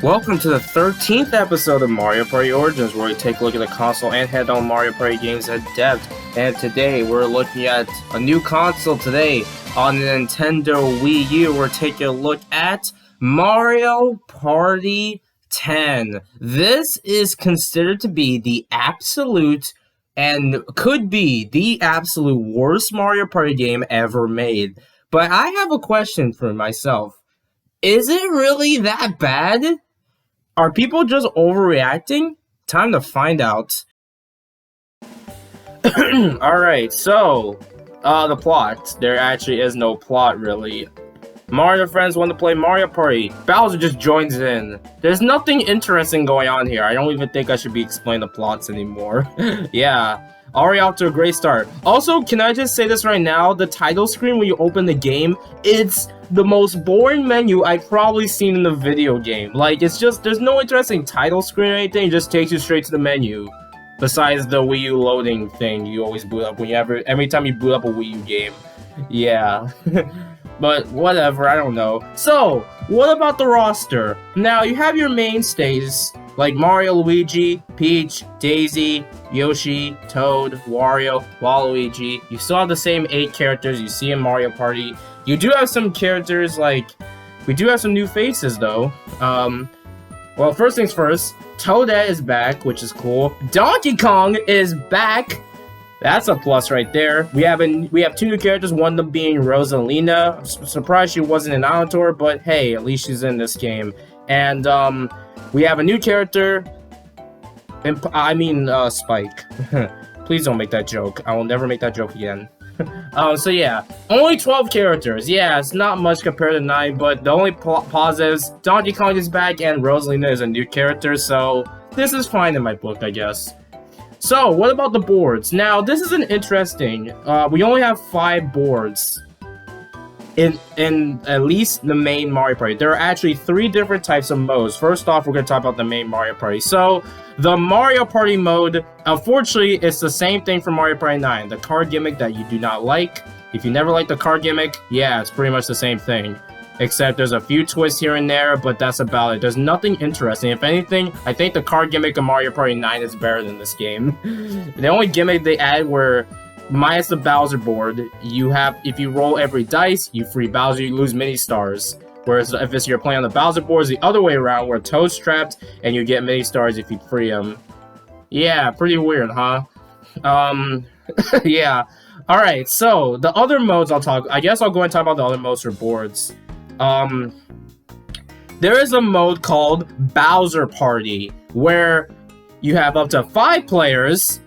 Welcome to the 13th episode of Mario Party Origins, where we take a look at the console and handheld Mario Party games in depth. And today, we're looking at a new console today on the Nintendo Wii U. We're taking a look at Mario Party 10. This is considered to be the absolute, and could be the absolute worst Mario Party game ever made. But I have a question for myself. Is it really that bad? Are people just overreacting? Time to find out. Alright, so, the plot. There actually is no plot, really. Mario friends want to play Mario Party. Bowser just joins in. There's nothing interesting going on here. I don't even think I should be explaining the plots anymore. Yeah. Already off to a great start. Also, can I just say this right now? The title screen when you open the game, it's the most boring menu I've probably seen in a video game. Like, it's just, there's no interesting title screen or anything, it just takes you straight to the menu. Besides the Wii U loading thing you always boot up every time you boot up a Wii U game. Yeah. But whatever, I don't know. So, what about the roster? Now, you have your mainstays, like Mario, Luigi, Peach, Daisy, Yoshi, Toad, Wario, Waluigi. You still have the same 8 characters you see in Mario Party. You do have some characters, like, we do have some new faces, though. Well, first things first, Toadette is back, which is cool. Donkey Kong is back! That's a plus right there. We have 2 new characters, one of them being Rosalina. I'm surprised she wasn't in Island Tour, but hey, at least she's in this game. And, we have a new character, Spike. Please don't make that joke. I will never make that joke again. So yeah, only 12 characters. Yeah, it's not much compared to 9, but the only positives, Donkey Kong is back and Rosalina is a new character, so this is fine in my book, I guess. So, what about the boards? Now, this is an interesting, we only have 5 boards in at least the main Mario Party. There are actually 3 different types of modes. First off, we're going to talk about the main Mario Party. So, the Mario Party mode, unfortunately, it's the same thing for Mario Party 9. The card gimmick that you do not like. If you never liked the card gimmick, yeah, it's pretty much the same thing. Except there's a few twists here and there, but that's about it. There's nothing interesting. If anything, I think the card gimmick of Mario Party 9 is better than this game. The only gimmick they added were, minus the Bowser board, you have, if you roll every dice, you free Bowser, you lose mini stars. Whereas if you're playing on the Bowser board, it's the other way around, where Toad's trapped, and you get mini stars if you free him. Yeah, pretty weird, huh? Yeah. Alright, so, the other modes I guess I'll go and talk about the other modes for boards. There is a mode called Bowser Party, where you have up to 5 players.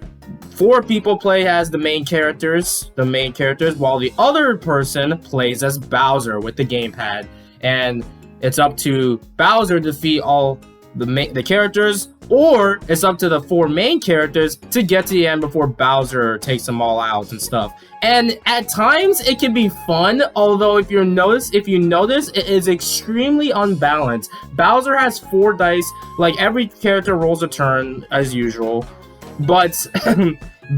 4 people play as the main characters, while the other person plays as Bowser with the gamepad. And it's up to Bowser to defeat all the characters, or it's up to the 4 main characters to get to the end before Bowser takes them all out and stuff. And at times it can be fun, although if you notice, it is extremely unbalanced. Bowser has 4 dice, like every character rolls a turn as usual, but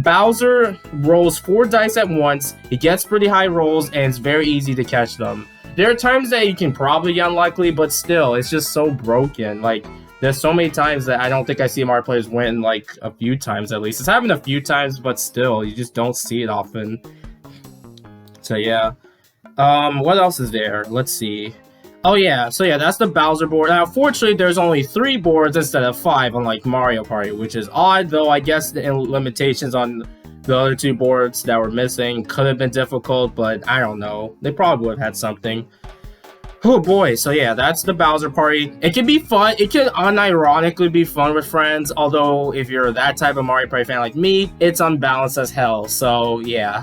Bowser rolls 4 dice at once, he gets pretty high rolls, and it's very easy to catch them. There are times that you can probably get unlucky, but still, it's just so broken. Like, there's so many times that I don't think I see Mario players win, like, a few times at least. It's happened a few times, but still, you just don't see it often. So, yeah. What else is there? Let's see. Oh, yeah. So, yeah, that's the Bowser board. Now, unfortunately, there's only 3 boards instead of 5, unlike Mario Party, which is odd, though I guess the limitations on the other 2 boards that were missing could have been difficult, but I don't know. They probably would have had something. Oh boy, so yeah, that's the Bowser Party. It can be fun. It can unironically be fun with friends, although if you're that type of Mario Party fan like me, it's unbalanced as hell, so yeah.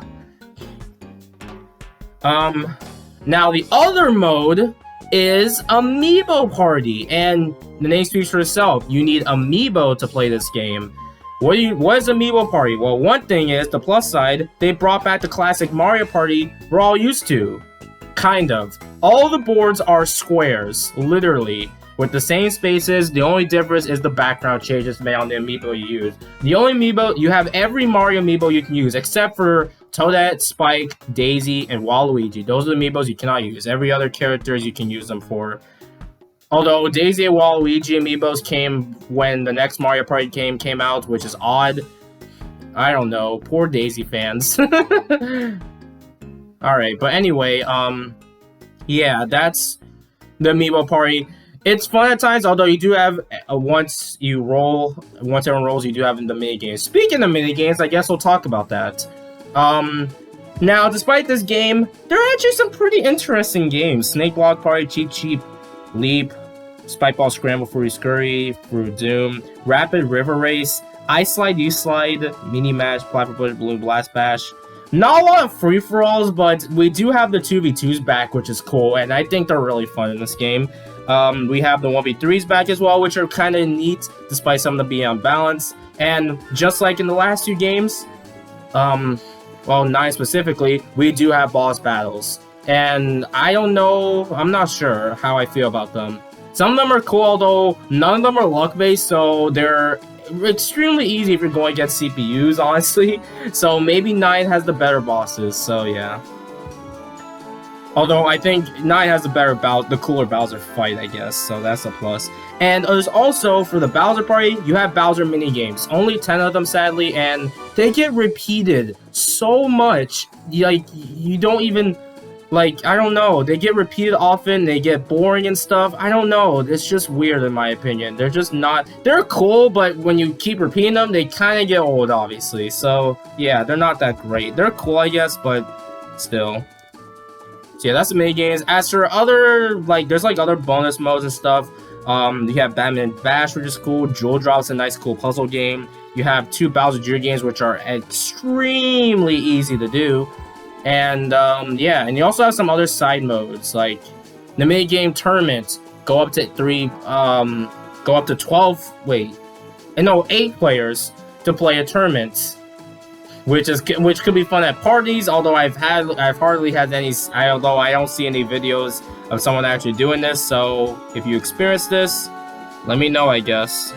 Now the other mode is Amiibo Party, and the name speaks for itself. You need Amiibo to play this game. What is Amiibo Party? Well, one thing is, the plus side, they brought back the classic Mario Party we're all used to. Kind of. All the boards are squares, literally, with the same spaces. The only difference is the background changes made on the Amiibo you use. The only Amiibo, you have every Mario Amiibo you can use, except for Toadette, Spike, Daisy, and Waluigi. Those are the Amiibos you cannot use. Every other characters you can use them for. Although Daisy and Waluigi amiibos came when the next Mario Party game came out, which is odd. I don't know. Poor Daisy fans. Alright, but anyway, yeah, that's the Amiibo Party. It's fun at times, although you do have, once everyone rolls, you do have the minigames. Speaking of minigames, I guess we'll talk about that. Now, despite this game, there are actually some pretty interesting games. Snake Block Party, Cheep Cheep, Leap, Spikeball Scramble, Fruity Scurry, Fruit Doom, Rapid River Race, Ice Slide, U Slide, Mini Match, Flapper Push, Balloon Blast Bash. Not a lot of free-for-alls, but we do have the 2v2s back, which is cool, and I think they're really fun in this game. We have the 1v3s back as well, which are kind of neat, despite some of them being unbalanced. And just like in the last two games, well, 9 specifically, we do have boss battles. And I don't know, I'm not sure how I feel about them. Some of them are cool, although none of them are luck-based, so they're extremely easy if you're going against CPUs, honestly. So maybe 9 has the better bosses, so yeah. Although I think 9 has the cooler Bowser fight, I guess, so that's a plus. And there's also, for the Bowser Party, you have Bowser minigames. Only 10 of them, sadly, and they get repeated so much, like, you don't even... Like, I don't know, they get repeated often, they get boring and stuff, I don't know, it's just weird in my opinion. They're just not, they're cool, but when you keep repeating them, they kind of get old, obviously. So, yeah, they're not that great. They're cool, I guess, but still. So yeah, that's the minigames. As for other, like, there's like other bonus modes and stuff. You have Batman Bash, which is cool, Jewel Drop's a nice cool puzzle game. You have 2 Bowser Jr. games, which are extremely easy to do. And, yeah, and you also have some other side modes, like the minigame tournament, go up to 12, no, 8 players to play a tournament, which could be fun at parties, although I've hardly had any, although I don't see any videos of someone actually doing this, so if you experience this, let me know, I guess.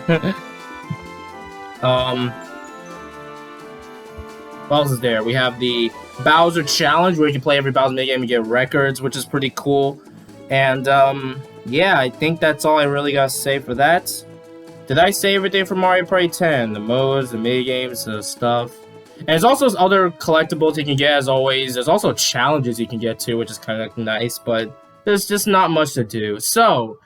What else is there? We have the Bowser Challenge, where you can play every Bowser minigame and get records, which is pretty cool. And, yeah, I think that's all I really gotta say for that. Did I say everything for Mario Party 10? The modes, the minigames, the stuff. And there's also other collectibles you can get, as always. There's also challenges you can get to, which is kind of nice, but there's just not much to do. So,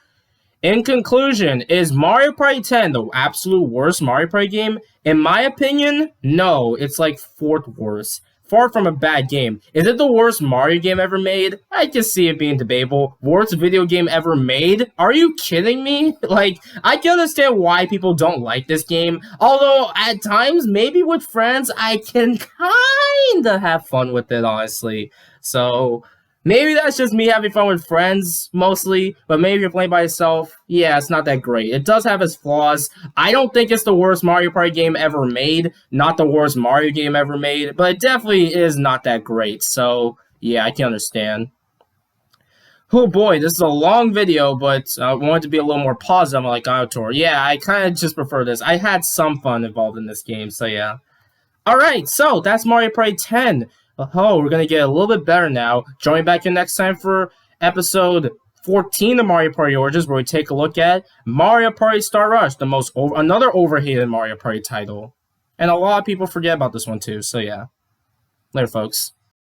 in conclusion, is Mario Party 10 the absolute worst Mario Party game? In my opinion, no. It's like 4th worst. Far from a bad game. Is it the worst Mario game ever made? I can see it being debatable. Worst video game ever made? Are you kidding me? Like, I can understand why people don't like this game. Although, at times, maybe with friends, I can kinda have fun with it, honestly. So, maybe that's just me having fun with friends, mostly, but maybe if you're playing by yourself, yeah, it's not that great. It does have its flaws. I don't think it's the worst Mario Party game ever made, not the worst Mario game ever made, but it definitely is not that great, so yeah, I can understand. Oh boy, this is a long video, but I wanted to be a little more positive like Tour. Yeah, I kind of just prefer this. I had some fun involved in this game, so yeah. Alright, so that's Mario Party 10. Oh, we're gonna get a little bit better now. Join me back in next time for episode 14 of Mario Party Origins, where we take a look at Mario Party Star Rush, another overhated Mario Party title. And a lot of people forget about this one too, so yeah. Later, folks.